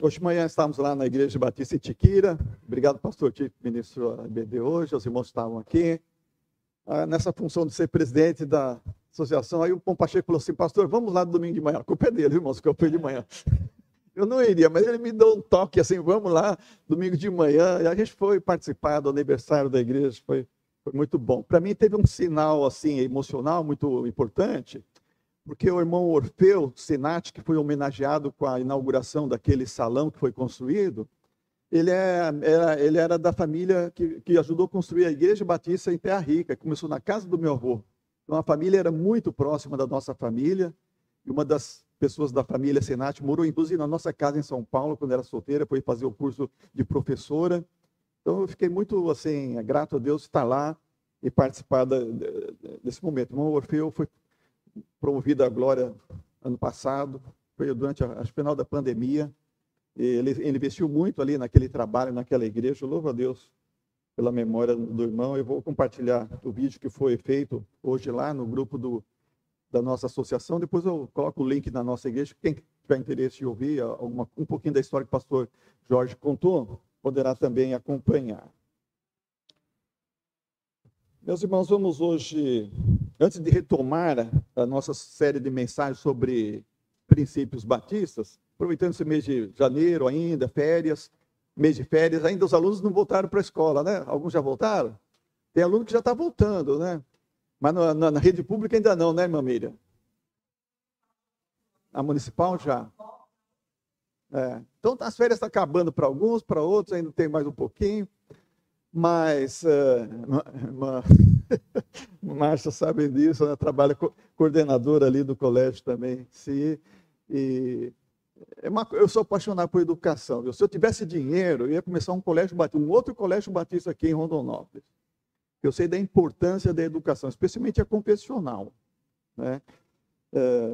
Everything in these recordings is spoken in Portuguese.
Hoje de manhã estávamos lá na Igreja Batista em Tiquira. Obrigado, pastor Tito, que ministrou a IBD hoje. Os irmãos estavam aqui. Nessa função de ser presidente da associação, aí o Pão Pacheco falou assim: pastor, vamos lá no domingo de manhã. A culpa é dele, irmãos, que eu fui de manhã. Eu não iria, mas ele me deu um toque assim: vamos lá, domingo de manhã. E a gente foi participar do aniversário da igreja, foi muito bom. Para mim, teve um sinal assim emocional muito importante, porque o irmão Orfeu Sinati, que foi homenageado com a inauguração daquele salão que foi construído, ele era da família que ajudou a construir a Igreja Batista em Terra Rica, começou na casa do meu avô. Então a família era muito próxima da nossa família, e uma das pessoas da família Sinati morou inclusive na nossa casa em São Paulo, quando era solteira, foi fazer o curso de professora. Então eu fiquei muito assim, grato a Deus estar lá e participar desse momento. O irmão Orfeu foi promovido à glória ano passado, foi durante o final da pandemia. Ele investiu muito ali naquele trabalho, naquela igreja. Eu louvo a Deus pela memória do irmão. Eu vou compartilhar o vídeo que foi feito hoje lá no grupo da nossa associação. Depois eu coloco o link na nossa igreja. Quem tiver interesse em ouvir um pouquinho da história que o pastor Jorge contou, poderá também acompanhar. Meus irmãos, vamos hoje, antes de retomar a nossa série de mensagens sobre princípios batistas, aproveitando esse mês de janeiro ainda, férias, mês de férias, ainda os alunos não voltaram para a escola, né? Alguns já voltaram? Tem aluno que já está voltando, né? Mas na rede pública ainda não, né, irmã Miriam? A municipal já? Então as férias estão acabando para alguns, para outros ainda tem mais um pouquinho, mas Márcia sabe disso, né? Trabalha coordenadora ali do colégio também, eu sou apaixonado por educação. Viu? Se eu tivesse dinheiro, eu ia começar um outro colégio batista aqui em Rondonópolis. Eu sei da importância da educação, especialmente a confessional, né?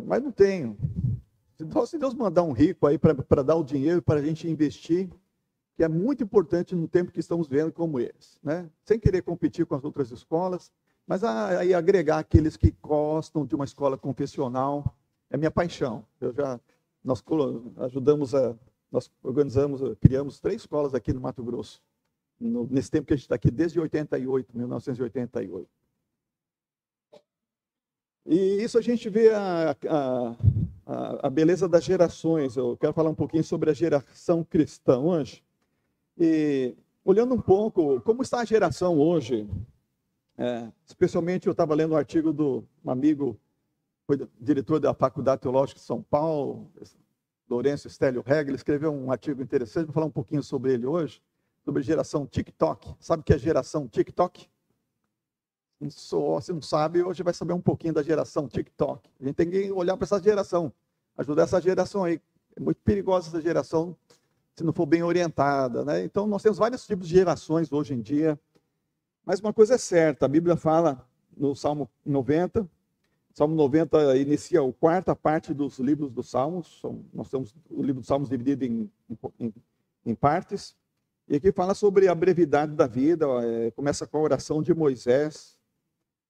Mas não tenho. Se Deus mandar um rico aí para dar o dinheiro para a gente investir, que é muito importante no tempo que estamos vendo como esse, né? Sem querer competir com as outras escolas, mas aí agregar aqueles que gostam de uma escola confessional é minha paixão. Nós criamos 3 escolas aqui no Mato Grosso, nesse tempo que a gente está aqui, desde 1988. E isso a gente vê a beleza das gerações. Eu quero falar um pouquinho sobre a geração cristã hoje. E olhando um pouco como está a geração hoje, especialmente eu estava lendo um artigo do um amigo, foi diretor da Faculdade Teológica de São Paulo, Lourenço Stélio Regli. Ele escreveu um artigo interessante, vou falar um pouquinho sobre ele hoje, sobre a geração TikTok. Sabe o que é a geração TikTok? Se não sabe, hoje vai saber um pouquinho da geração TikTok. A gente tem que olhar para essa geração, ajudar essa geração aí. É muito perigosa essa geração, se não for bem orientada, né? Então, nós temos vários tipos de gerações hoje em dia, mas uma coisa é certa, a Bíblia fala no Salmo 90, Salmo 90 inicia a quarta parte dos livros dos Salmos. Nós temos o livro dos Salmos dividido em partes. E aqui fala sobre a brevidade da vida. Começa com a oração de Moisés,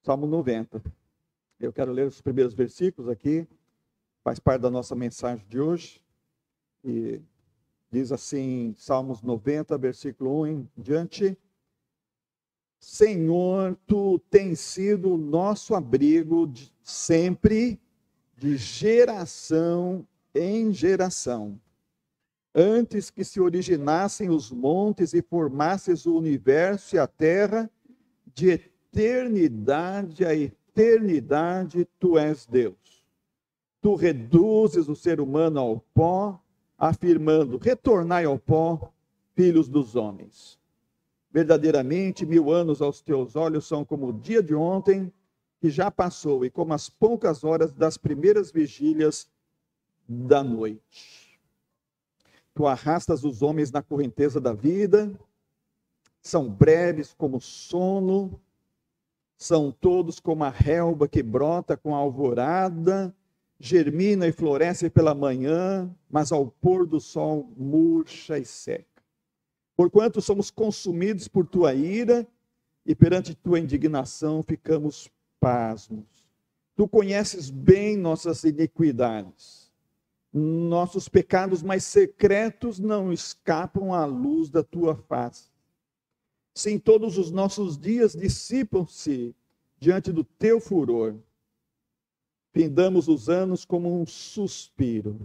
Salmo 90. Eu quero ler os primeiros versículos aqui. Faz parte da nossa mensagem de hoje. E diz assim, Salmos 90, versículo 1 em diante. Senhor, tu tens sido o nosso abrigo sempre, de geração em geração. Antes que se originassem os montes e formasses o universo e a terra, de eternidade a eternidade, tu és Deus. Tu reduzes o ser humano ao pó, afirmando: retornai ao pó, filhos dos homens. Verdadeiramente, 1000 anos aos teus olhos são como o dia de ontem, que já passou, e como as poucas horas das primeiras vigílias da noite. Tu arrastas os homens na correnteza da vida, são breves como sono, são todos como a relva que brota com a alvorada, germina e floresce pela manhã, mas ao pôr do sol murcha e seca. Porquanto somos consumidos por tua ira, e perante tua indignação ficamos pasmos. Tu conheces bem nossas iniquidades, nossos pecados mais secretos não escapam à luz da tua face. Sim, todos os nossos dias dissipam-se diante do teu furor. Findamos os anos como um suspiro.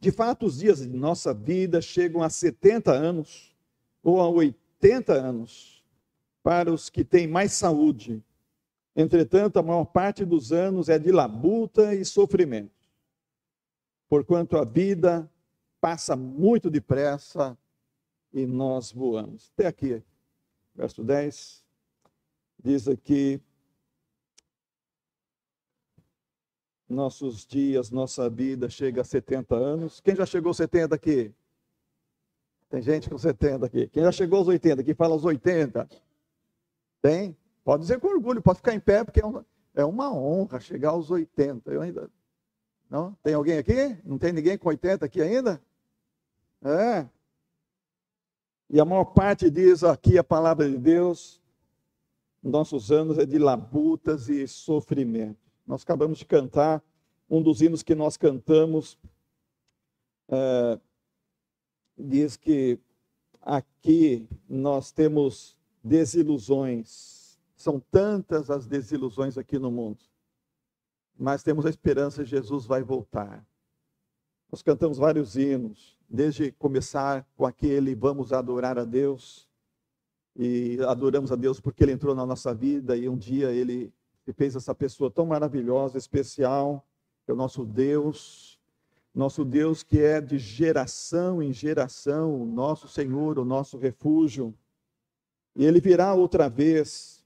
De fato, os dias de nossa vida chegam a 70 anos ou a 80 anos para os que têm mais saúde. Entretanto, a maior parte dos anos é de labuta e sofrimento. Porquanto a vida passa muito depressa e nós voamos. Até aqui, verso 10, diz aqui: nossos dias, nossa vida chega a 70 anos. Quem já chegou aos 70 aqui? Tem gente com 70 aqui. Quem já chegou aos 80? Aqui fala aos 80. Tem? Pode dizer com orgulho, pode ficar em pé, porque é uma honra chegar aos 80. Eu ainda... Não? Tem alguém aqui? Não tem ninguém com 80 aqui ainda? É. E a maior parte diz aqui a palavra de Deus, nossos anos é de labutas e sofrimento. Nós acabamos de cantar, um dos hinos que nós cantamos, diz que aqui nós temos desilusões. São tantas as desilusões aqui no mundo. Mas temos a esperança que Jesus vai voltar. Nós cantamos vários hinos, desde começar com aquele vamos adorar a Deus, e adoramos a Deus porque Ele entrou na nossa vida, e um dia Ele fez essa pessoa tão maravilhosa, especial, que é o nosso Deus que é de geração em geração, o nosso Senhor, o nosso refúgio, e Ele virá outra vez.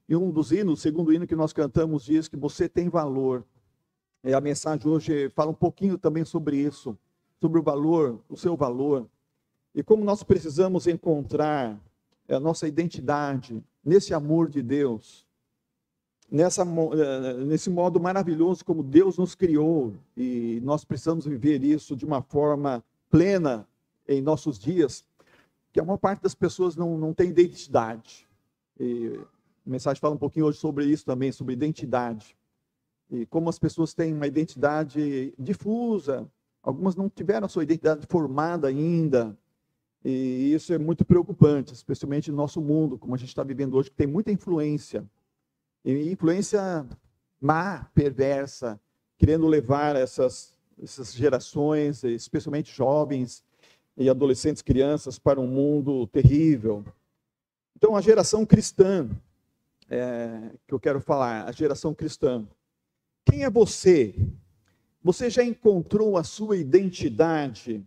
E um dos hinos, o segundo hino que nós cantamos, diz que você tem valor. E a mensagem hoje fala um pouquinho também sobre isso, sobre o valor, o seu valor. E como nós precisamos encontrar a nossa identidade nesse amor de Deus, nesse modo maravilhoso como Deus nos criou. E nós precisamos viver isso de uma forma plena em nossos dias, que a maior parte das pessoas não tem identidade. E a mensagem fala um pouquinho hoje sobre isso também, sobre identidade. E como as pessoas têm uma identidade difusa, algumas não tiveram a sua identidade formada ainda. E isso é muito preocupante, especialmente no nosso mundo, como a gente está vivendo hoje, que tem muita influência. E influência má, perversa, querendo levar essas gerações, especialmente jovens e adolescentes, crianças, para um mundo terrível. Então, a geração cristã, que eu quero falar, a geração cristã. Quem é você? Você já encontrou a sua identidade?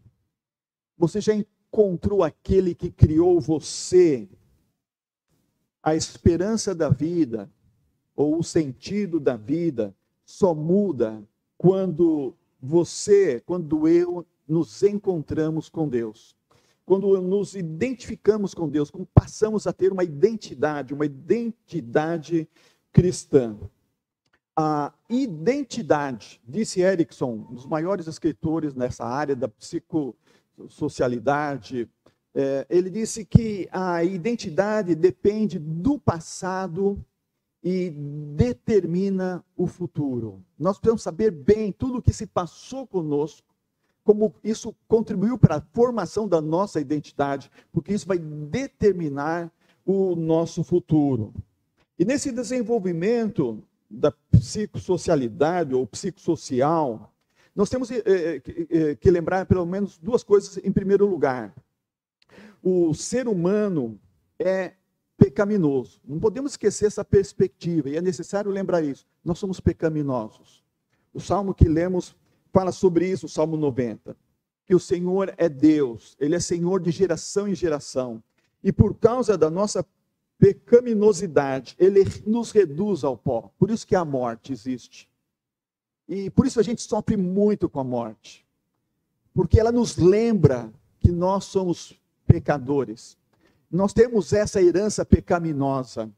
Você já encontrou aquele que criou você? A esperança da vida, ou o sentido da vida, só muda quando eu nos encontramos com Deus. Quando nos identificamos com Deus, quando passamos a ter uma identidade cristã. A identidade, disse Erickson, um dos maiores escritores nessa área da psicossocialidade, ele disse que a identidade depende do passado e determina o futuro. Nós precisamos saber bem tudo o que se passou conosco, como isso contribuiu para a formação da nossa identidade, porque isso vai determinar o nosso futuro. E nesse desenvolvimento da psicossocialidade ou psicossocial, nós temos que lembrar pelo menos duas coisas em primeiro lugar. O ser humano é pecaminoso. Não podemos esquecer essa perspectiva, e é necessário lembrar isso. Nós somos pecaminosos. O salmo que lemos fala sobre isso, o Salmo 90. Que o Senhor é Deus, Ele é Senhor de geração em geração. E por causa da nossa pecaminosidade, Ele nos reduz ao pó. Por isso que a morte existe. E por isso a gente sofre muito com a morte. Porque ela nos lembra que nós somos pecadores. Nós temos essa herança pecaminosa.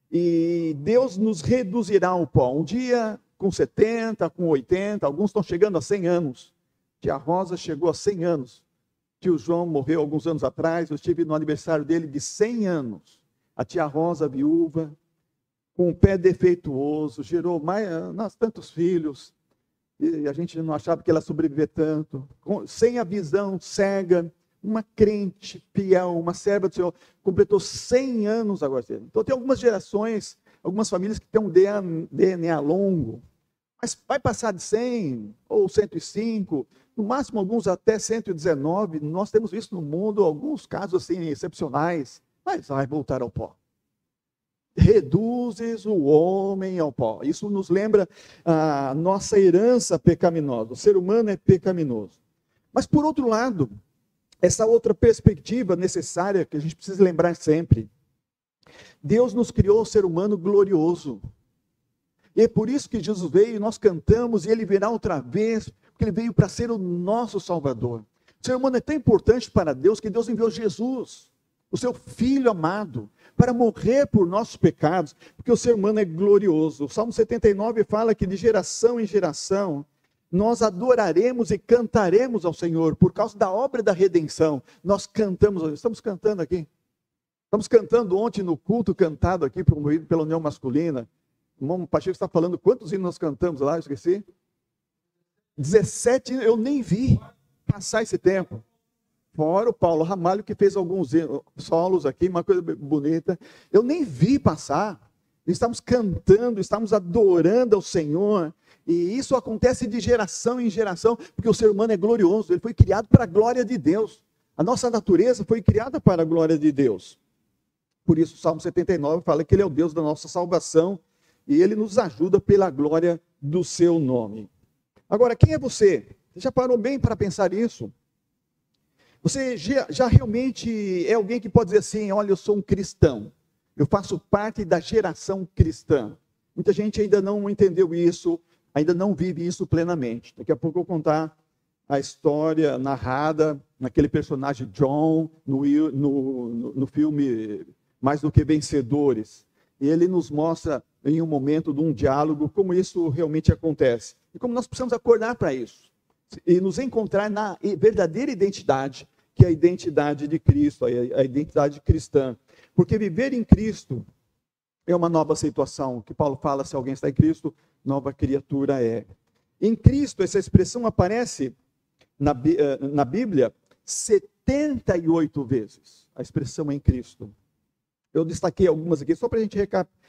E Deus nos reduzirá ao pó. Um dia, com 70, com 80, alguns estão chegando a 100 anos. Tia Rosa chegou a 100 anos. Tio João morreu alguns anos atrás. Eu estive no aniversário dele de 100 anos. A tia Rosa, viúva, com um pé defeituoso, gerou tantos filhos. e a gente não achava que ela sobreviver tanto, sem a visão, cega, uma crente fiel, uma serva do Senhor, completou 100 anos agora. Então tem algumas gerações, algumas famílias que têm um DNA longo, mas vai passar de 100 ou 105, no máximo alguns até 119, nós temos visto no mundo alguns casos assim excepcionais, mas vai voltar ao pó. Reduzes o homem ao pó. Isso nos lembra a nossa herança pecaminosa. O ser humano é pecaminoso. Mas por outro lado, essa outra perspectiva necessária que a gente precisa lembrar sempre, Deus nos criou o ser humano glorioso. E é por isso que Jesus veio, nós cantamos, e Ele virá outra vez, porque Ele veio para ser o nosso Salvador. O ser humano é tão importante para Deus, que Deus enviou Jesus, o seu Filho amado, para morrer por nossos pecados, porque o ser humano é glorioso. O Salmo 79 fala que de geração em geração, nós adoraremos e cantaremos ao Senhor, por causa da obra da redenção. Nós cantamos, estamos cantando aqui. Estamos cantando ontem no culto cantado aqui, promovido pela União Masculina. O irmão Pacheco está falando quantos hinos nós cantamos lá, eu esqueci. 17, eu nem vi passar esse tempo. Fora o Paulo Ramalho, que fez alguns solos aqui, uma coisa bonita. Eu nem vi passar. Estamos cantando, estamos adorando ao Senhor. E isso acontece de geração em geração, porque o ser humano é glorioso. Ele foi criado para a glória de Deus. A nossa natureza foi criada para a glória de Deus. Por isso o Salmo 79 fala que Ele é o Deus da nossa salvação. E Ele nos ajuda pela glória do seu nome. Agora, quem é você? Você já parou bem para pensar isso? Você já realmente é alguém que pode dizer assim, olha, eu sou um cristão. Eu faço parte da geração cristã. Muita gente ainda não entendeu isso, ainda não vive isso plenamente. Daqui a pouco eu vou contar a história narrada naquele personagem John, no filme Mais do que Vencedores. E ele nos mostra em um momento de um diálogo como isso realmente acontece. E como nós precisamos acordar para isso. E nos encontrar na verdadeira identidade, que é a identidade de Cristo, a identidade cristã. Porque viver em Cristo é uma nova situação, que Paulo fala, se alguém está em Cristo, nova criatura é. Em Cristo, essa expressão aparece na Bíblia 78 vezes, a expressão em Cristo. Eu destaquei algumas aqui, só para a gente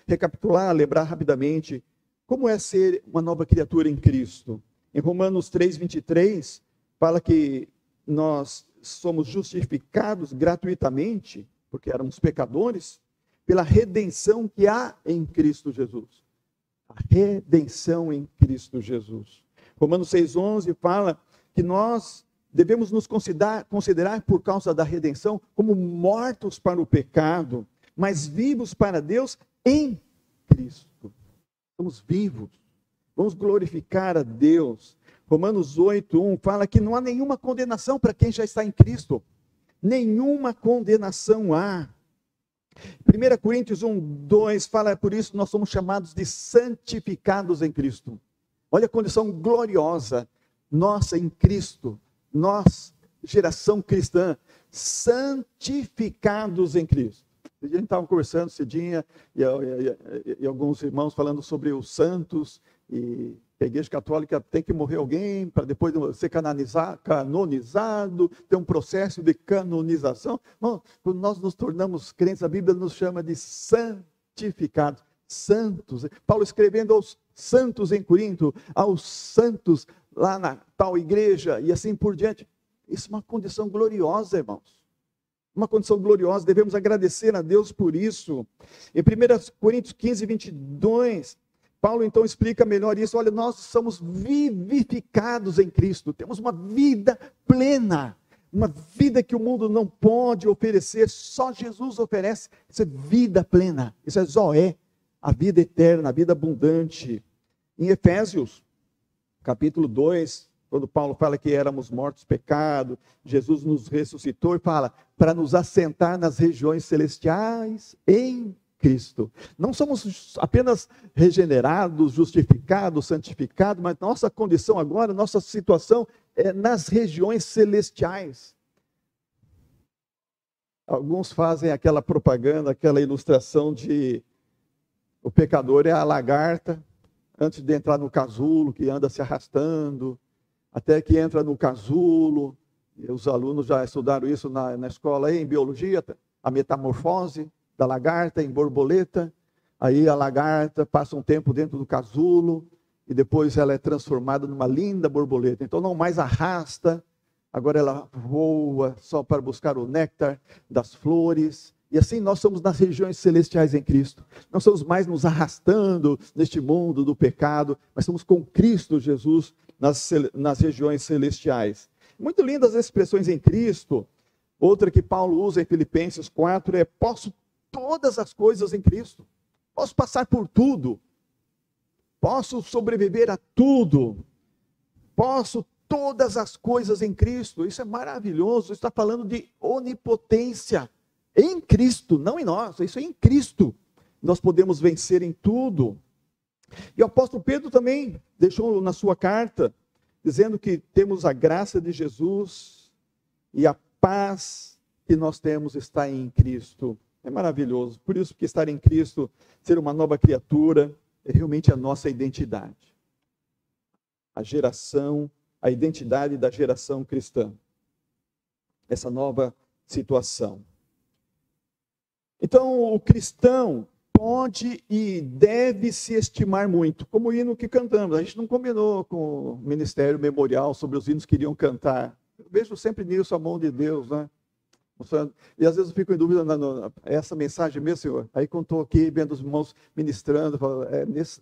recapitular, lembrar rapidamente, como é ser uma nova criatura em Cristo. Em Romanos 3:23, fala que nós somos justificados gratuitamente, porque éramos pecadores, pela redenção que há em Cristo Jesus. A redenção em Cristo Jesus. Romanos 6:11 fala que nós devemos nos considerar por causa da redenção como mortos para o pecado, mas vivos para Deus em Cristo. Somos vivos. Vamos glorificar a Deus. Romanos 8:1 fala que não há nenhuma condenação para quem já está em Cristo. Nenhuma condenação há. 1 Coríntios 1:2 fala, por isso nós somos chamados de santificados em Cristo. Olha a condição gloriosa nossa em Cristo. Nós, geração cristã, santificados em Cristo. A gente estava conversando cedinha e alguns irmãos falando sobre os santos e a Igreja Católica tem que morrer alguém para depois ser canonizado, ter um processo de canonização. Não, quando nós nos tornamos crentes, a Bíblia nos chama de santificados, santos. Paulo escrevendo aos santos em Corinto, aos santos lá na tal igreja e assim por diante. Isso é uma condição gloriosa, irmãos. Uma condição gloriosa, devemos agradecer a Deus por isso. Em 1 Coríntios 15:22, Paulo então explica melhor isso. Olha, nós somos vivificados em Cristo, temos uma vida plena, uma vida que o mundo não pode oferecer, só Jesus oferece. Isso é vida plena, isso é Zoé, a vida eterna, a vida abundante. Em Efésios, capítulo 2, quando Paulo fala que éramos mortos pecado, Jesus nos ressuscitou e fala, para nos assentar nas regiões celestiais em Cristo. Não somos apenas regenerados, justificados, santificados, mas nossa condição agora, nossa situação é nas regiões celestiais. Alguns fazem aquela propaganda, aquela ilustração de o pecador é a lagarta, antes de entrar no casulo, que anda se arrastando, até que entra no casulo. Os alunos já estudaram isso na escola, aí, em biologia, a metamorfose da lagarta em borboleta. Aí a lagarta passa um tempo dentro do casulo e depois ela é transformada numa linda borboleta. Então não mais arrasta, agora ela voa só para buscar o néctar das flores. E assim nós somos nas regiões celestiais em Cristo. Não estamos mais nos arrastando neste mundo do pecado, mas estamos com Cristo Jesus nas regiões celestiais. Muito lindas as expressões em Cristo. Outra que Paulo usa em Filipenses 4 é: posso todas as coisas em Cristo. Posso passar por tudo. Posso sobreviver a tudo. Posso todas as coisas em Cristo. Isso é maravilhoso. Está falando de onipotência em Cristo, não em nós. Isso é em Cristo. Nós podemos vencer em tudo. E o apóstolo Pedro também deixou na sua carta, dizendo que temos a graça de Jesus e a paz que nós temos está em Cristo. É maravilhoso. Por isso que estar em Cristo, ser uma nova criatura, é realmente a nossa identidade. A identidade da geração cristã. Essa nova situação. Então, o cristão pode e deve se estimar muito, como o hino que cantamos. A gente não combinou com o Ministério Memorial sobre os hinos que iriam cantar. Eu vejo sempre nisso a mão de Deus, né? E às vezes eu fico em dúvida, essa mensagem mesmo, Senhor. Aí quando estou aqui vendo os irmãos ministrando, falo,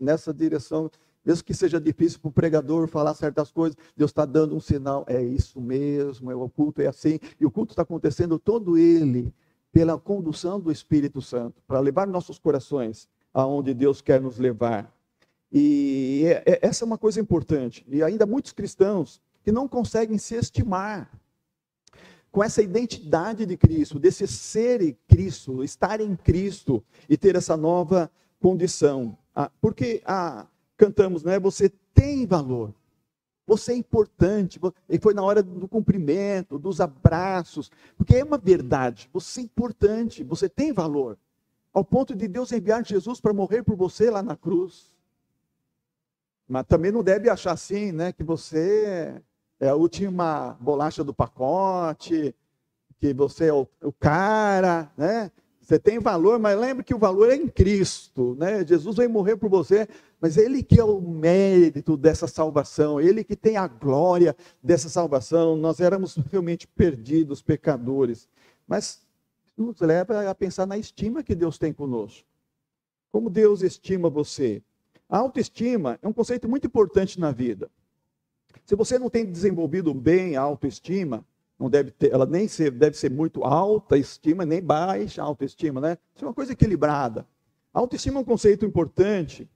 nessa direção, mesmo que seja difícil para o pregador falar certas coisas, Deus está dando um sinal, é isso mesmo, o culto é assim, e o culto está acontecendo todo ele, pela condução do Espírito Santo, para levar nossos corações aonde Deus quer nos levar. E essa é uma coisa importante, e ainda muitos cristãos que não conseguem se estimar com essa identidade de Cristo, desse ser em Cristo, estar em Cristo e ter essa nova condição. Porque cantamos, né? Você tem valor, você é importante, e foi na hora do cumprimento, dos abraços, porque é uma verdade, você é importante, você tem valor, ao ponto de Deus enviar Jesus para morrer por você lá na cruz. Mas também não deve achar assim, né? Que você é a última bolacha do pacote, que você é o cara, né? Você tem valor, mas lembre que o valor é em Cristo, né? Jesus veio morrer por você, mas Ele que é o mérito dessa salvação, Ele que tem a glória dessa salvação. Nós éramos realmente perdidos, pecadores, mas nos leva a pensar na estima que Deus tem conosco. Como Deus estima você? A autoestima é um conceito muito importante na vida. Se você não tem desenvolvido bem a autoestima, não deve ter, ela nem deve ser muito alta estima, nem baixa autoestima, né? Isso é uma coisa equilibrada. A autoestima é um conceito importante,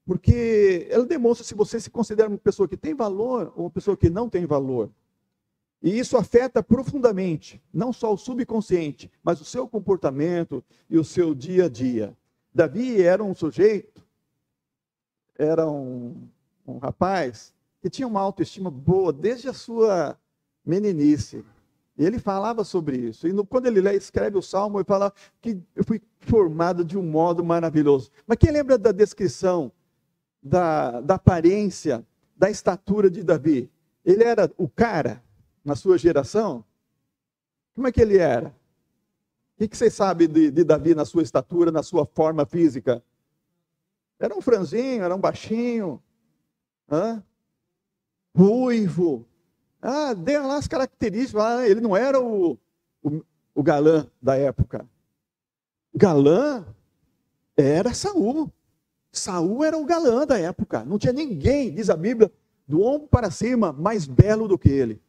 porque ela demonstra se você se considera uma pessoa que tem valor ou uma pessoa que não tem valor. E isso afeta profundamente, não só o subconsciente, mas o seu comportamento e o seu dia a dia. Davi era um sujeito, era um rapaz que tinha uma autoestima boa desde a sua meninice. E ele falava sobre isso. E quando ele escreve o Salmo, ele fala que eu fui formado de um modo maravilhoso. Mas quem lembra da descrição, da aparência, da estatura de Davi? Ele era o cara na sua geração? Como é que ele era? O que vocês sabem de Davi na sua estatura, na sua forma física? Era um franzinho, era um baixinho, ruivo. Dê lá as características. Ele não era o galã da época. Galã era Saul. Saul era o galã da época. Não tinha ninguém, diz a Bíblia, do ombro para cima, mais belo do que ele.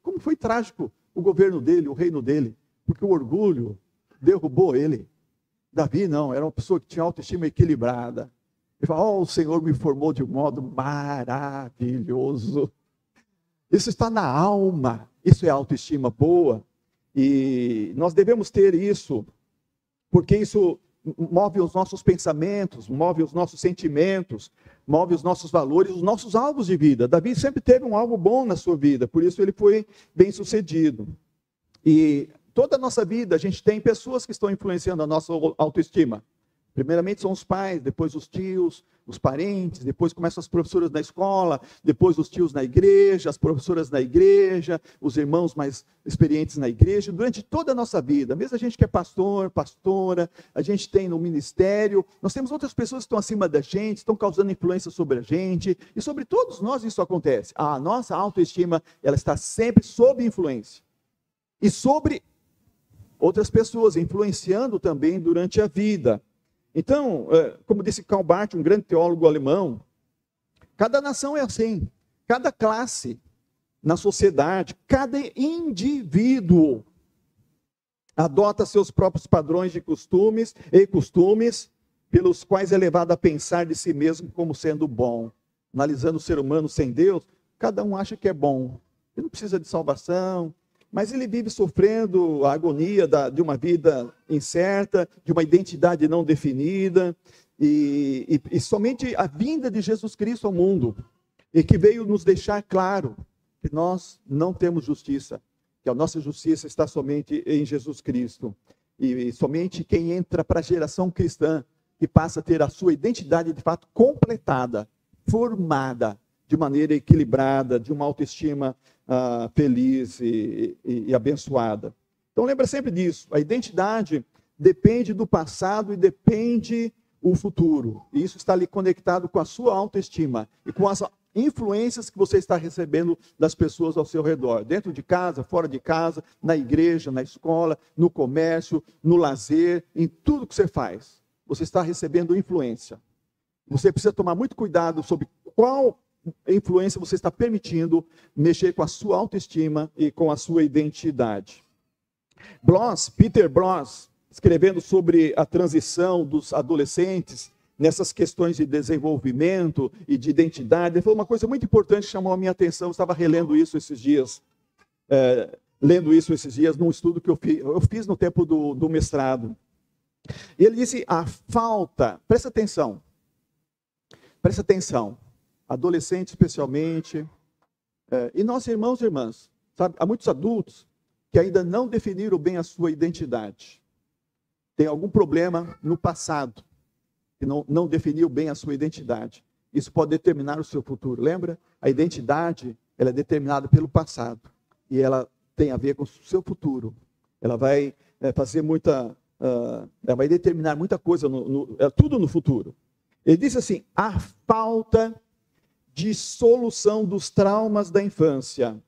Como foi trágico o governo dele, o reino dele. Porque o orgulho derrubou ele. Davi não, era uma pessoa que tinha autoestima equilibrada. Ele fala, o Senhor me formou de um modo maravilhoso. Isso está na alma, isso é autoestima boa. E nós devemos ter isso, porque isso move os nossos pensamentos, move os nossos sentimentos, move os nossos valores, os nossos alvos de vida. Davi sempre teve um alvo bom na sua vida, por isso ele foi bem sucedido. E toda a nossa vida, a gente tem pessoas que estão influenciando a nossa autoestima. Primeiramente são os pais, depois os tios, os parentes, depois começam as professoras na escola, depois os tios na igreja, as professoras na igreja, os irmãos mais experientes na igreja. Durante toda a nossa vida, mesmo a gente que é pastor, pastora, a gente tem no ministério, nós temos outras pessoas que estão acima da gente, estão causando influência sobre a gente, e sobre todos nós isso acontece. A nossa autoestima, ela está sempre sob influência. E sobre outras pessoas, influenciando também durante a vida. Então, como disse Karl Barth, um grande teólogo alemão, cada nação é assim, cada classe na sociedade, cada indivíduo adota seus próprios padrões de costumes pelos quais é levado a pensar de si mesmo como sendo bom. Analisando o ser humano sem Deus, cada um acha que é bom, ele não precisa de salvação, mas ele vive sofrendo a agonia de uma vida incerta, de uma identidade não definida, e somente a vinda de Jesus Cristo ao mundo, e que veio nos deixar claro que nós não temos justiça, que a nossa justiça está somente em Jesus Cristo, e somente quem entra para a geração cristã, que passa a ter a sua identidade de fato completada, formada, de maneira equilibrada, de uma autoestima feliz e abençoada. Então lembra sempre disso, a identidade depende do passado e depende do futuro. E isso está ali conectado com a sua autoestima e com as influências que você está recebendo das pessoas ao seu redor. Dentro de casa, fora de casa, na igreja, na escola, no comércio, no lazer, em tudo que você faz. Você está recebendo influência. Você precisa tomar muito cuidado sobre qual influência você está permitindo mexer com a sua autoestima e com a sua identidade. Peter Bloss, escrevendo sobre a transição dos adolescentes nessas questões de desenvolvimento e de identidade, ele falou uma coisa muito importante que chamou a minha atenção. Eu estava relendo isso esses dias, num estudo que eu fiz no tempo do mestrado. E ele disse, presta atenção, adolescentes especialmente, e nossos irmãos e irmãs, sabe? Há muitos adultos que ainda não definiram bem a sua identidade. Tem algum problema no passado, que não definiu bem a sua identidade. Isso pode determinar o seu futuro. Lembra? A identidade, ela é determinada pelo passado, e ela tem a ver com o seu futuro. Ela vai ela vai determinar muita coisa, tudo no futuro. Ele diz assim, a falta de solução dos traumas da infância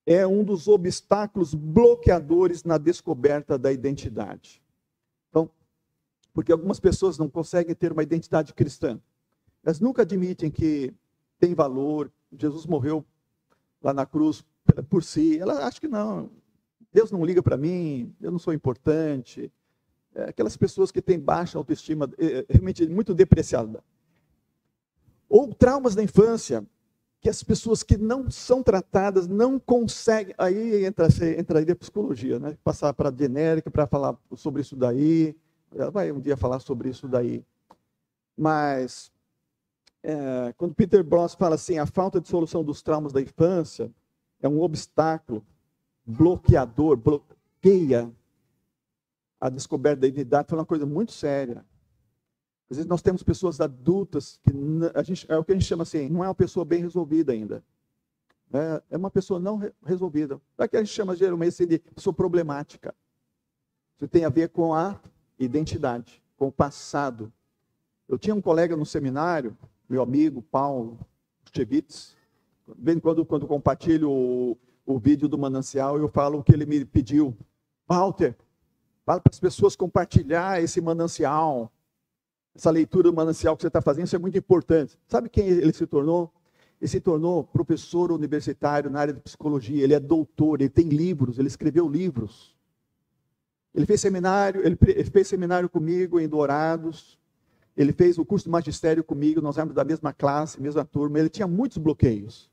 é um dos obstáculos bloqueadores na descoberta da identidade. Então, porque algumas pessoas não conseguem ter uma identidade cristã. Elas nunca admitem que tem valor, Jesus morreu lá na cruz por si. Elas acham que não, Deus não liga para mim, eu não sou importante. Aquelas pessoas que têm baixa autoestima, realmente muito depreciada. Ou traumas da infância, que as pessoas que não são tratadas não conseguem. Aí entraria a psicologia, né? Passar para a genérica para falar sobre isso daí. Ela vai um dia falar sobre isso daí. Mas, quando Peter Bloss fala assim, a falta de solução dos traumas da infância é um obstáculo bloqueador, bloqueia a descoberta da identidade, foi uma coisa muito séria. Às vezes nós temos pessoas adultas que é o que a gente chama assim, não é uma pessoa bem resolvida ainda. É uma pessoa não resolvida. É o que a gente chama geralmente de pessoa problemática. Isso tem a ver com a identidade, com o passado. Eu tinha um colega no seminário, meu amigo Paulo Chevitz, quando compartilho o vídeo do Manancial, eu falo o que ele me pediu. Walter, fala para as pessoas compartilhar esse manancial, essa leitura do manancial que você está fazendo, isso é muito importante. Sabe quem ele se tornou? Ele se tornou professor universitário na área de psicologia, ele é doutor, ele tem livros, ele escreveu livros. Ele fez seminário comigo em Dourados, ele fez o curso de magistério comigo, nós éramos da mesma classe, mesma turma, ele tinha muitos bloqueios.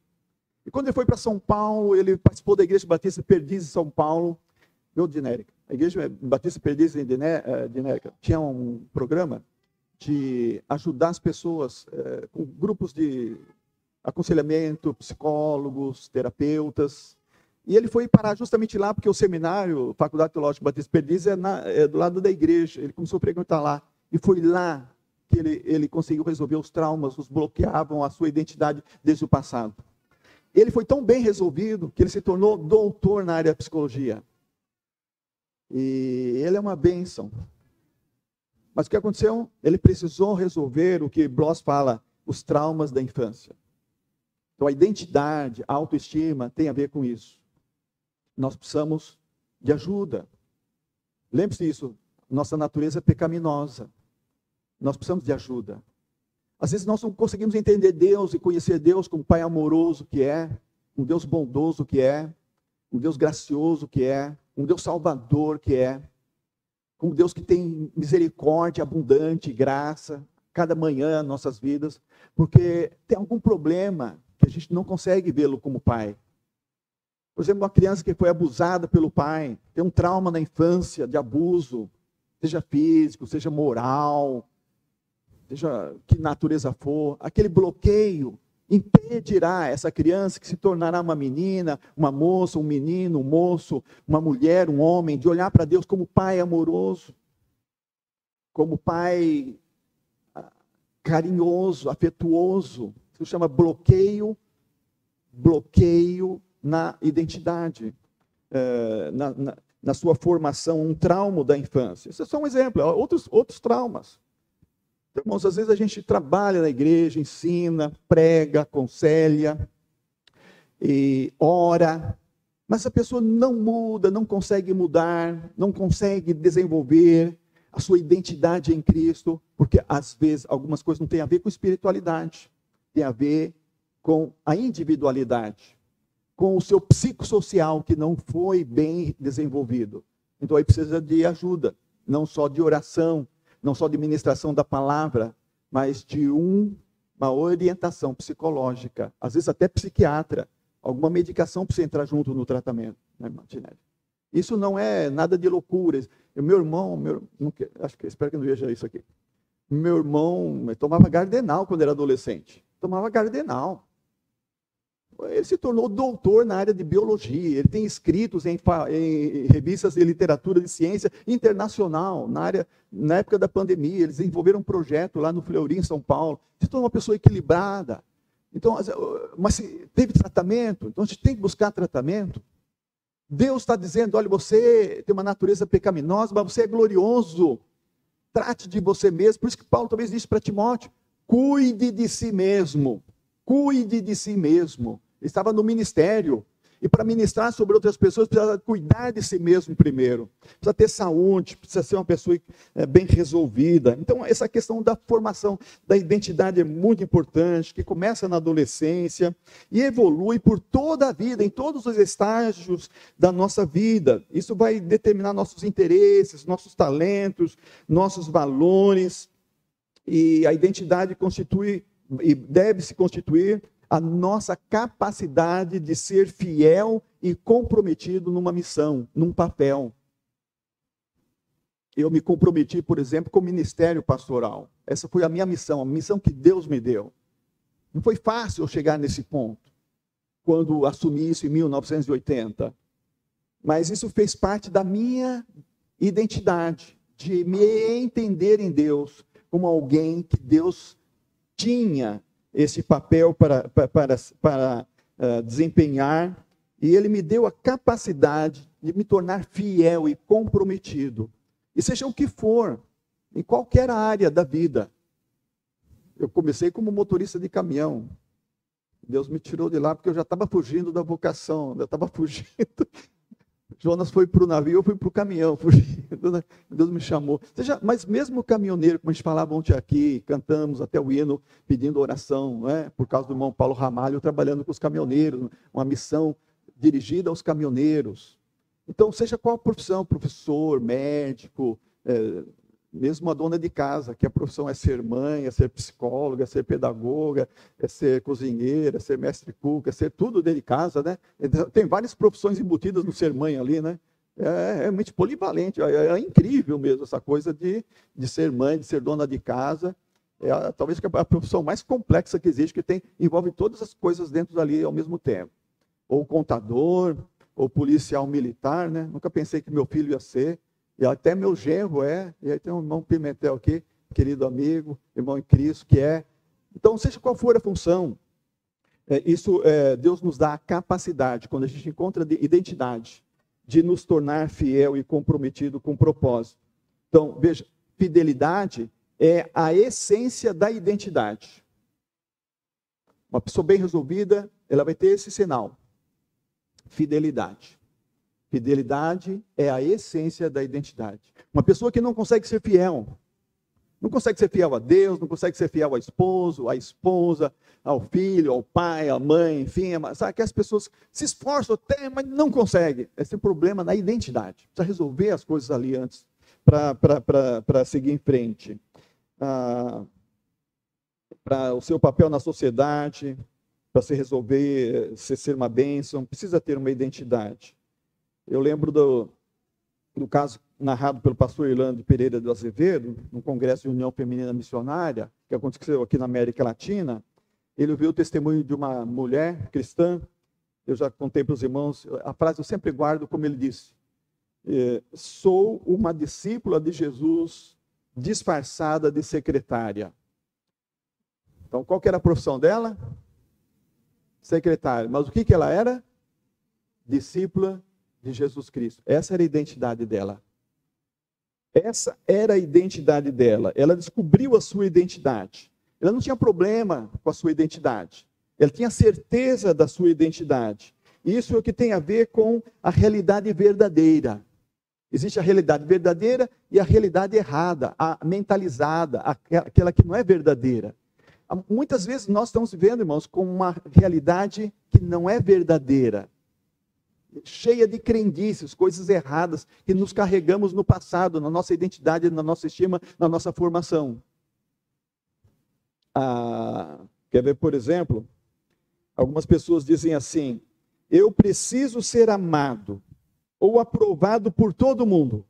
E quando ele foi para São Paulo, ele participou da Igreja Batista Perdizes em São Paulo, a Igreja Batista Perdizes em Dinérica tinha um programa de ajudar as pessoas com grupos de aconselhamento, psicólogos, terapeutas. E ele foi parar justamente lá, porque o seminário, Faculdade Teológica Batista Perdizes, é do lado da igreja. Ele começou a perguntar lá. E foi lá que ele conseguiu resolver os traumas, os bloqueavam a sua identidade desde o passado. Ele foi tão bem resolvido que ele se tornou doutor na área da psicologia. E ele é uma bênção. Mas o que aconteceu? Ele precisou resolver o que Bloss fala, os traumas da infância. Então a identidade, a autoestima tem a ver com isso. Nós precisamos de ajuda. Lembre-se disso, nossa natureza é pecaminosa. Nós precisamos de ajuda. Às vezes nós não conseguimos entender Deus e conhecer Deus como Pai amoroso que é, um Deus bondoso que é, um Deus gracioso que é, um Deus salvador que é, um Deus que tem misericórdia abundante, graça, cada manhã nas nossas vidas, porque tem algum problema que a gente não consegue vê-lo como pai. Por exemplo, uma criança que foi abusada pelo pai, tem um trauma na infância de abuso, seja físico, seja moral, seja que natureza for, aquele bloqueio impedirá essa criança que se tornará uma menina, uma moça, um menino, um moço, uma mulher, um homem, de olhar para Deus como pai amoroso, como pai carinhoso, afetuoso. Isso chama bloqueio na identidade, na sua formação, um trauma da infância. Isso é só um exemplo, outros traumas. Então, irmãos, às vezes a gente trabalha na igreja, ensina, prega, aconselha, e ora, mas a pessoa não muda, não consegue mudar, não consegue desenvolver a sua identidade em Cristo, porque às vezes algumas coisas não têm a ver com espiritualidade, tem a ver com a individualidade, com o seu psicossocial que não foi bem desenvolvido. Então aí precisa de ajuda, não só de oração, não só de ministração da palavra, mas de uma orientação psicológica, às vezes até psiquiatra, alguma medicação para você entrar junto no tratamento, né, Martinelli? Isso não é nada de loucura. Meu irmão, espero que não veja isso aqui. Meu irmão tomava Gardenal quando era adolescente. Tomava Gardenal. Ele se tornou doutor na área de biologia. Ele tem escritos em revistas de literatura de ciência internacional. Na época da pandemia, eles desenvolveram um projeto lá no Fleury, em São Paulo. Se tornou uma pessoa equilibrada. Então, mas teve tratamento. Então, a gente tem que buscar tratamento. Deus está dizendo, olha, você tem uma natureza pecaminosa, mas você é glorioso. Trate de você mesmo. Por isso que Paulo talvez disse para Timóteo, cuide de si mesmo. Cuide de si mesmo. Ele estava no ministério. E para ministrar sobre outras pessoas, precisa cuidar de si mesmo primeiro. Precisa ter saúde, precisa ser uma pessoa bem resolvida. Então, essa questão da formação da identidade é muito importante, que começa na adolescência e evolui por toda a vida, em todos os estágios da nossa vida. Isso vai determinar nossos interesses, nossos talentos, nossos valores. E a identidade constitui e deve se constituir a nossa capacidade de ser fiel e comprometido numa missão, num papel. Eu me comprometi, por exemplo, com o ministério pastoral. Essa foi a minha missão, a missão que Deus me deu. Não foi fácil eu chegar nesse ponto, quando assumi isso em 1980. Mas isso fez parte da minha identidade, de me entender em Deus como alguém que Deus tinha esse papel para desempenhar, e Ele me deu a capacidade de me tornar fiel e comprometido, e seja o que for, em qualquer área da vida. Eu comecei como motorista de caminhão, Deus me tirou de lá porque eu já estava fugindo da vocação, eu estava fugindo. Jonas foi para o navio, eu fui para o caminhão, fugindo, né? Deus me chamou. Mas mesmo o caminhoneiro, como a gente falava ontem aqui, cantamos até o hino pedindo oração, né? Por causa do irmão Paulo Ramalho, trabalhando com os caminhoneiros, uma missão dirigida aos caminhoneiros. Então, seja qual a profissão, professor, médico, mesmo a dona de casa, que a profissão é ser mãe, é ser psicóloga, é ser pedagoga, é ser cozinheira, é ser mestre cuca, é ser tudo dentro de casa, né? Tem várias profissões embutidas no ser mãe ali, né? É realmente polivalente, é incrível mesmo essa coisa de ser mãe, de ser dona de casa. Talvez a profissão mais complexa que existe, que envolve todas as coisas dentro dali ao mesmo tempo. Ou contador, ou policial militar, né? Nunca pensei que meu filho ia ser. E até meu genro e aí tem um irmão Pimentel aqui, querido amigo, irmão em Cristo, que é. Então, seja qual for a função, Deus nos dá a capacidade, quando a gente encontra identidade, de nos tornar fiel e comprometido com o propósito. Então, veja, fidelidade é a essência da identidade. Uma pessoa bem resolvida, ela vai ter esse sinal. Fidelidade. Fidelidade é a essência da identidade. Uma pessoa que não consegue ser fiel, não consegue ser fiel a Deus, não consegue ser fiel ao esposo, à esposa, ao filho, ao pai, à mãe, enfim, sabe, que as pessoas se esforçam até, mas não conseguem. Esse é um problema na identidade. Precisa resolver as coisas ali antes para seguir em frente. Para o seu papel na sociedade, para se resolver, ser uma bênção, precisa ter uma identidade. Eu lembro do caso narrado pelo pastor Irlando Pereira do Azevedo, no Congresso de União Feminina Missionária, que aconteceu aqui na América Latina. Ele ouviu o testemunho de uma mulher cristã. Eu já contei para os irmãos, a frase eu sempre guardo como ele disse: sou uma discípula de Jesus disfarçada de secretária. Então, qual que era a profissão dela? Secretária. Mas o que ela era? Discípula de Jesus Cristo. Essa era a identidade dela. Essa era a identidade dela. Ela descobriu a sua identidade. Ela não tinha problema com a sua identidade. Ela tinha certeza da sua identidade. Isso é o que tem a ver com a realidade verdadeira. Existe a realidade verdadeira e a realidade errada, a mentalizada, aquela que não é verdadeira. Muitas vezes nós estamos vivendo, irmãos, com uma realidade que não é verdadeira, cheia de crendices, coisas erradas que nos carregamos no passado, na nossa identidade, na nossa estima, na nossa formação. Quer ver, por exemplo, algumas pessoas dizem assim: eu preciso ser amado ou aprovado por todo mundo.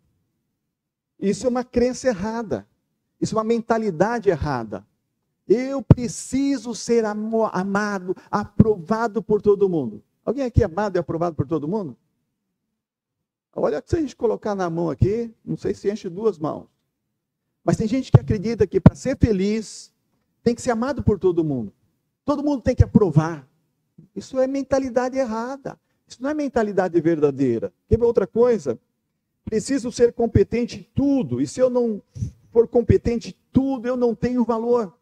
Isso é uma crença errada, isso é uma mentalidade errada. Eu preciso ser amado, aprovado por todo mundo. Alguém aqui é amado e aprovado por todo mundo? Olha, se a gente colocar na mão aqui, não sei se enche 2 mãos. Mas tem gente que acredita que para ser feliz, tem que ser amado por todo mundo. Todo mundo tem que aprovar. Isso é mentalidade errada. Isso não é mentalidade verdadeira. Quer ver outra coisa? Preciso ser competente em tudo. E se eu não for competente em tudo, eu não tenho valor.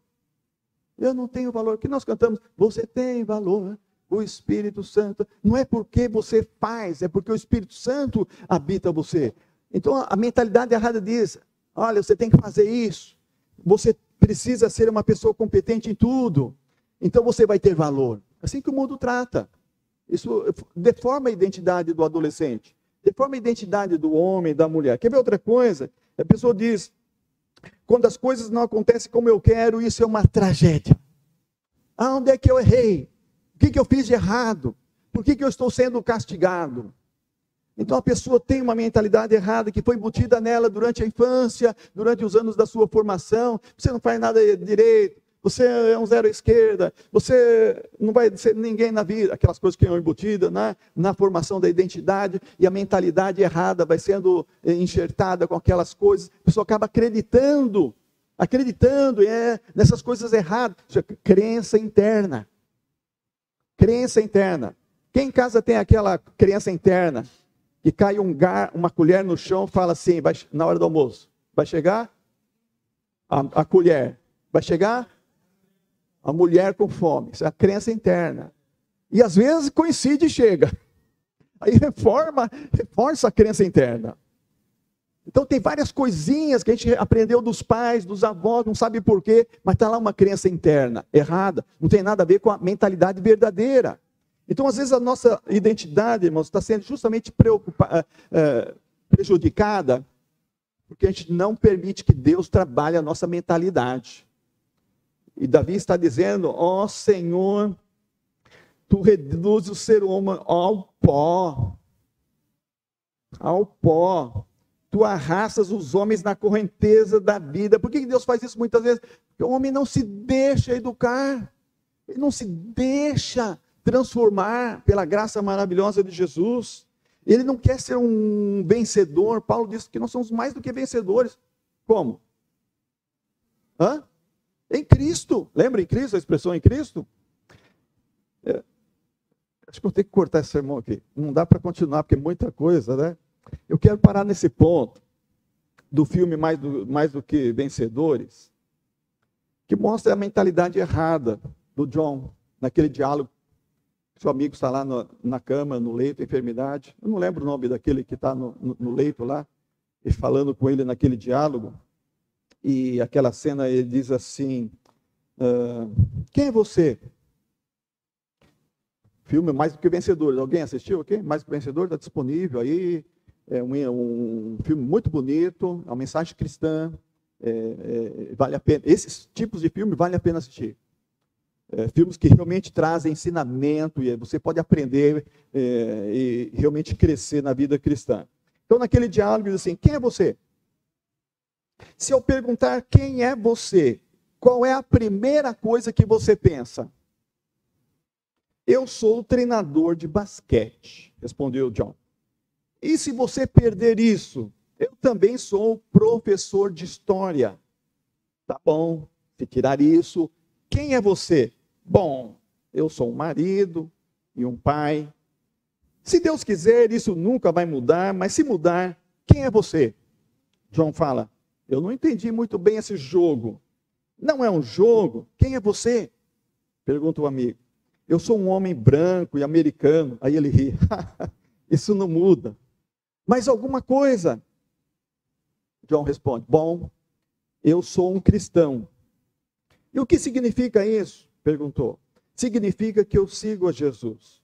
Eu não tenho valor. O que nós cantamos? Você tem valor, o Espírito Santo. Não é porque você faz, é porque o Espírito Santo habita você. Então a mentalidade errada diz: olha, você tem que fazer isso. Você precisa ser uma pessoa competente em tudo. Então você vai ter valor. Assim que o mundo trata. Isso deforma a identidade do adolescente. Deforma a identidade do homem, da mulher. Quer ver outra coisa? A pessoa diz: quando as coisas não acontecem como eu quero, isso é uma tragédia. Onde é que eu errei? O que eu fiz de errado? Por que eu estou sendo castigado? Então a pessoa tem uma mentalidade errada que foi embutida nela durante a infância, durante os anos da sua formação. Você não faz nada direito, você é um zero à esquerda, você não vai ser ninguém na vida. Aquelas coisas que são embutidas na formação da identidade, e a mentalidade errada vai sendo enxertada com aquelas coisas. A pessoa acaba acreditando nessas coisas erradas. Isso é crença interna. Crença interna. Quem em casa tem aquela crença interna? Que cai uma colher no chão e fala assim, na hora do almoço: vai chegar a colher? Vai chegar a mulher com fome? Isso é a crença interna. E às vezes coincide e chega. Aí reforça a crença interna. Então tem várias coisinhas que a gente aprendeu dos pais, dos avós, não sabe por quê, mas está lá uma crença interna errada. Não tem nada a ver com a mentalidade verdadeira. Então, às vezes, a nossa identidade, irmãos, está sendo justamente prejudicada porque a gente não permite que Deus trabalhe a nossa mentalidade. E Davi está dizendo: ó Senhor, tu reduzes o ser humano ao pó. Ao pó. Tu arrastas os homens na correnteza da vida. Por que Deus faz isso muitas vezes? Porque o homem não se deixa educar. Ele não se deixa transformar pela graça maravilhosa de Jesus. Ele não quer ser um vencedor. Paulo diz que nós somos mais do que vencedores. Como? Hã? Em Cristo. Lembra em Cristo, a expressão em Cristo? Acho que eu tenho que cortar esse sermão aqui. Não dá para continuar, porque é muita coisa, né? Eu quero parar nesse ponto do filme Mais do que Vencedores, que mostra a mentalidade errada do John, naquele diálogo. Seu amigo está lá na cama, no leito, enfermidade. Eu não lembro o nome daquele que está no leito lá, e falando com ele naquele diálogo. E aquela cena, ele diz assim, quem é você? Filme Mais do que Vencedores. Alguém assistiu aqui? Mais do que Vencedores, está disponível aí. É um filme muito bonito, é uma mensagem cristã. Vale a pena. Esses tipos de filme vale a pena assistir. Filmes que realmente trazem ensinamento e você pode aprender e realmente crescer na vida cristã. Então, naquele diálogo, diz assim, quem é você? Se eu perguntar quem é você, qual é a primeira coisa que você pensa? Eu sou o treinador de basquete, respondeu John. E se você perder isso, eu também sou o professor de história. Tá bom, se tirar isso, quem é você? Bom, eu sou um marido e um pai. Se Deus quiser, isso nunca vai mudar, mas se mudar, quem é você? John fala, eu não entendi muito bem esse jogo. Não é um jogo? Quem é você? Pergunta o amigo. Eu sou um homem branco e americano. Aí ele ri. Isso não muda. Mas alguma coisa. John responde, bom, eu sou um cristão. E o que significa isso? Perguntou. Significa que eu sigo a Jesus.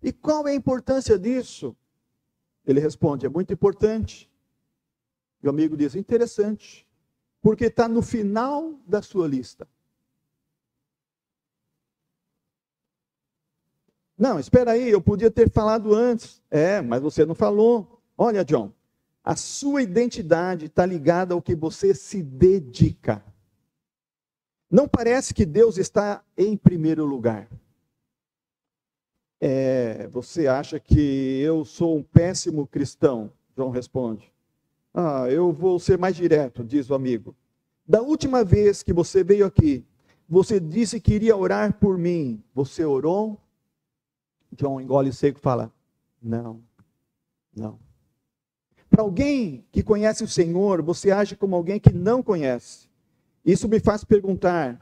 E qual é a importância disso? Ele responde, é muito importante. E o amigo diz, interessante, porque está no final da sua lista. Não, espera aí, eu podia ter falado antes. Mas você não falou. Olha, John, a sua identidade está ligada ao que você se dedica. Não parece que Deus está em primeiro lugar. Você acha que eu sou um péssimo cristão? John responde. Eu vou ser mais direto, diz o amigo. Da última vez que você veio aqui, você disse que iria orar por mim. Você orou? John engole seco e fala, não. Para alguém que conhece o Senhor, você age como alguém que não conhece. Isso me faz perguntar,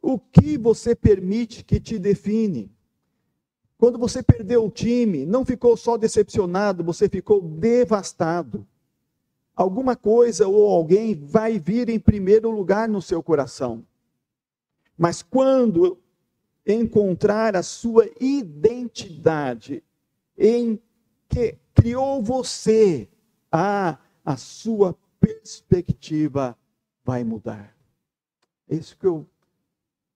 o que você permite que te define? Quando você perdeu o time, não ficou só decepcionado, você ficou devastado. Alguma coisa ou alguém vai vir em primeiro lugar no seu coração. Mas quando encontrar a sua identidade em que criou você, a sua perspectiva vai mudar. É isso que eu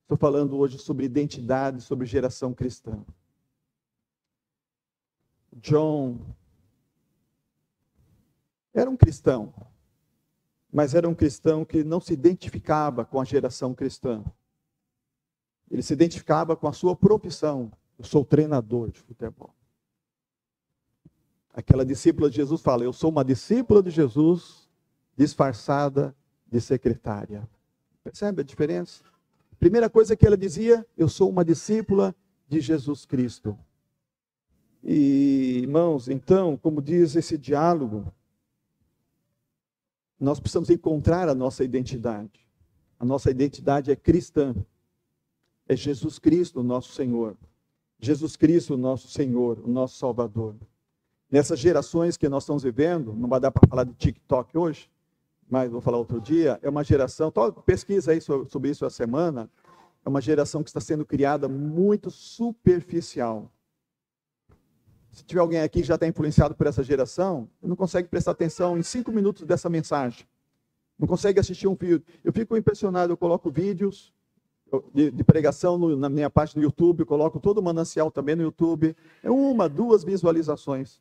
estou falando hoje sobre identidade, sobre geração cristã. John era um cristão, mas era um cristão que não se identificava com a geração cristã. Ele se identificava com a sua profissão. Eu sou treinador de futebol. Aquela discípula de Jesus fala, eu sou uma discípula de Jesus disfarçada de secretária. Percebe a diferença? Primeira coisa que ela dizia, eu sou uma discípula de Jesus Cristo. E, irmãos, então, como diz esse diálogo, nós precisamos encontrar a nossa identidade. A nossa identidade é cristã. É Jesus Cristo, o nosso Senhor. Jesus Cristo, o nosso Senhor, o nosso Salvador. Nessas gerações que nós estamos vivendo, não vai dar para falar de TikTok hoje, mas vou falar outro dia, é uma geração, pesquisa aí sobre isso essa semana, é uma geração que está sendo criada muito superficial. Se tiver alguém aqui que já está influenciado por essa geração, não consegue prestar atenção em 5 minutos dessa mensagem. Não consegue assistir um vídeo. Eu fico impressionado, eu coloco vídeos de pregação na minha página do YouTube, eu coloco todo o manancial também no YouTube. É 1, 2 visualizações.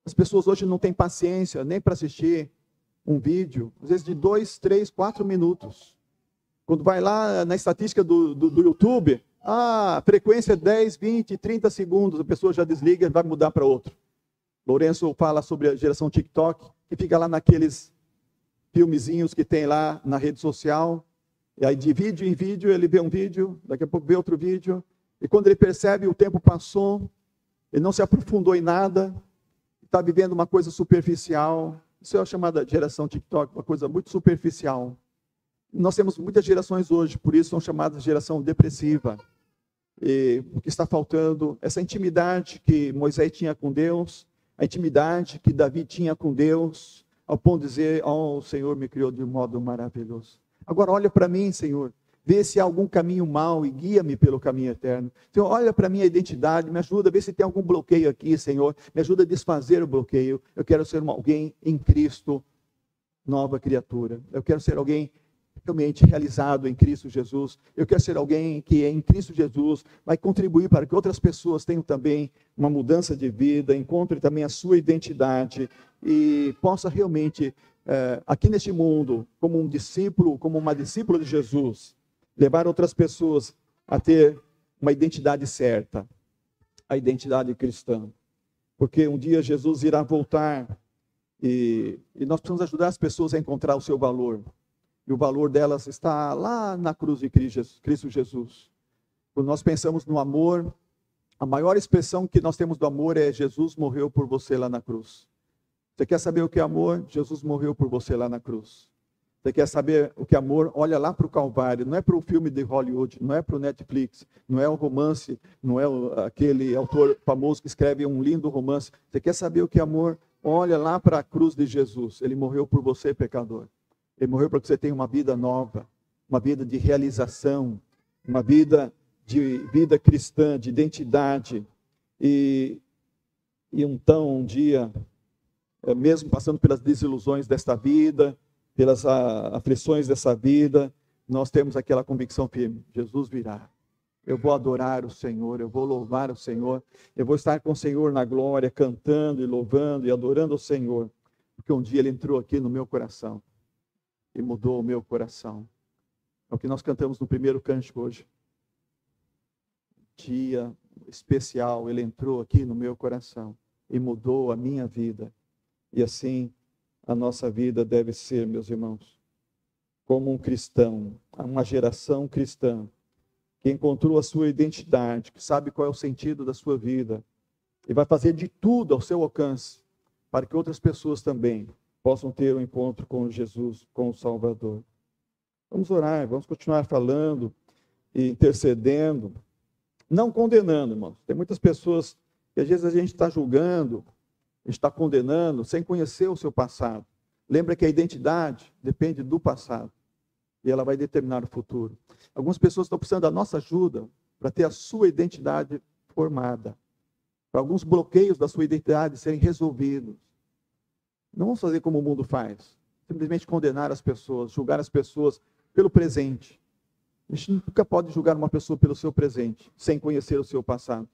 As pessoas hoje não têm paciência nem para assistir um vídeo, às vezes de 2, 3, 4 minutos. Quando vai lá na estatística do YouTube, a frequência é 10, 20, 30 segundos, a pessoa já desliga e vai mudar para outro. Lourenço fala sobre a geração TikTok, que fica lá naqueles filmezinhos que tem lá na rede social, e aí de vídeo em vídeo ele vê um vídeo, daqui a pouco vê outro vídeo, e quando ele percebe o tempo passou, ele não se aprofundou em nada, está vivendo uma coisa superficial. Isso é a chamada geração TikTok, uma coisa muito superficial. Nós temos muitas gerações hoje, por isso são chamadas de geração depressiva. E o que está faltando, essa intimidade que Moisés tinha com Deus, a intimidade que Davi tinha com Deus, ao ponto de dizer, oh, o Senhor me criou de um modo maravilhoso. Agora olha para mim, Senhor, vê se há algum caminho mau e guia-me pelo caminho eterno. Senhor, olha para a minha identidade, me ajuda, vê se tem algum bloqueio aqui, Senhor, me ajuda a desfazer o bloqueio. Eu quero ser alguém em Cristo, nova criatura. Eu quero ser alguém realmente realizado em Cristo Jesus. Eu quero ser alguém que em Cristo Jesus vai contribuir para que outras pessoas tenham também uma mudança de vida, encontrem também a sua identidade e possa realmente, aqui neste mundo, como um discípulo, como uma discípula de Jesus, levar outras pessoas a ter uma identidade certa, a identidade cristã. Porque um dia Jesus irá voltar e nós precisamos ajudar as pessoas a encontrar o seu valor. E o valor delas está lá na cruz de Cristo Jesus. Quando nós pensamos no amor, a maior expressão que nós temos do amor é Jesus morreu por você lá na cruz. Você quer saber o que é amor? Jesus morreu por você lá na cruz. Você quer saber o que é amor? Olha lá para o Calvário. Não é para o filme de Hollywood, não é para o Netflix, não é o romance, não é aquele autor famoso que escreve um lindo romance. Você quer saber o que é amor? Olha lá para a cruz de Jesus. Ele morreu por você, pecador. Ele morreu para que você tenha uma vida nova, uma vida de realização, uma vida cristã, de identidade. E então, um dia, mesmo passando pelas desilusões desta vida, pelas aflições dessa vida, nós temos aquela convicção firme: Jesus virá. Eu vou adorar o Senhor, eu vou louvar o Senhor, eu vou estar com o Senhor na glória, cantando e louvando e adorando o Senhor, porque um dia Ele entrou aqui no meu coração e mudou o meu coração. É o que nós cantamos no primeiro cântico hoje. Dia especial, Ele entrou aqui no meu coração e mudou a minha vida. E assim a nossa vida deve ser, meus irmãos, como um cristão, uma geração cristã, que encontrou a sua identidade, que sabe qual é o sentido da sua vida, e vai fazer de tudo ao seu alcance, para que outras pessoas também possam ter um encontro com Jesus, com o Salvador. Vamos orar, vamos continuar falando e intercedendo, não condenando, irmãos. Tem muitas pessoas que às vezes a gente está julgando, está condenando, sem conhecer o seu passado. Lembra que a identidade depende do passado e ela vai determinar o futuro. Algumas pessoas estão precisando da nossa ajuda para ter a sua identidade formada, para alguns bloqueios da sua identidade serem resolvidos. Não vamos fazer como o mundo faz, simplesmente condenar as pessoas, julgar as pessoas pelo presente. A gente nunca pode julgar uma pessoa pelo seu presente, sem conhecer o seu passado.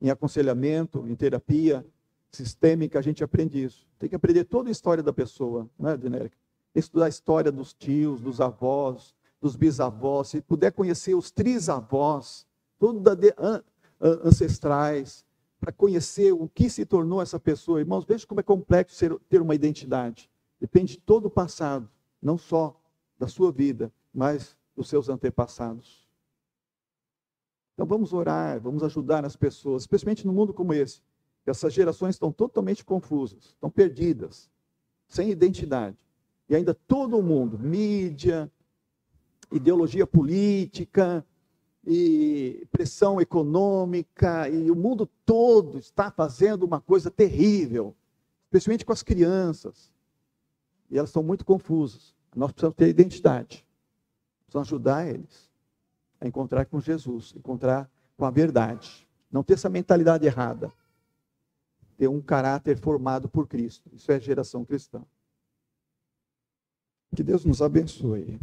Em aconselhamento, em terapia sistêmica, a gente aprende isso. Tem que aprender toda a história da pessoa, não é, Dinérica? Estudar a história dos tios, dos avós, dos bisavós, se puder conhecer os trisavós, todos ancestrais, para conhecer o que se tornou essa pessoa. Irmãos, veja como é complexo ter uma identidade. Depende de todo o passado, não só da sua vida, mas dos seus antepassados. Então vamos orar, vamos ajudar as pessoas, especialmente num mundo como esse, que essas gerações estão totalmente confusas, estão perdidas, sem identidade. E ainda todo mundo, mídia, ideologia política, e pressão econômica, e o mundo todo está fazendo uma coisa terrível, especialmente com as crianças. E elas estão muito confusas. Nós precisamos ter identidade. Precisamos ajudar eles a encontrar com Jesus, encontrar com a verdade. Não ter essa mentalidade errada. Ter um caráter formado por Cristo. Isso é geração cristã. Que Deus nos abençoe.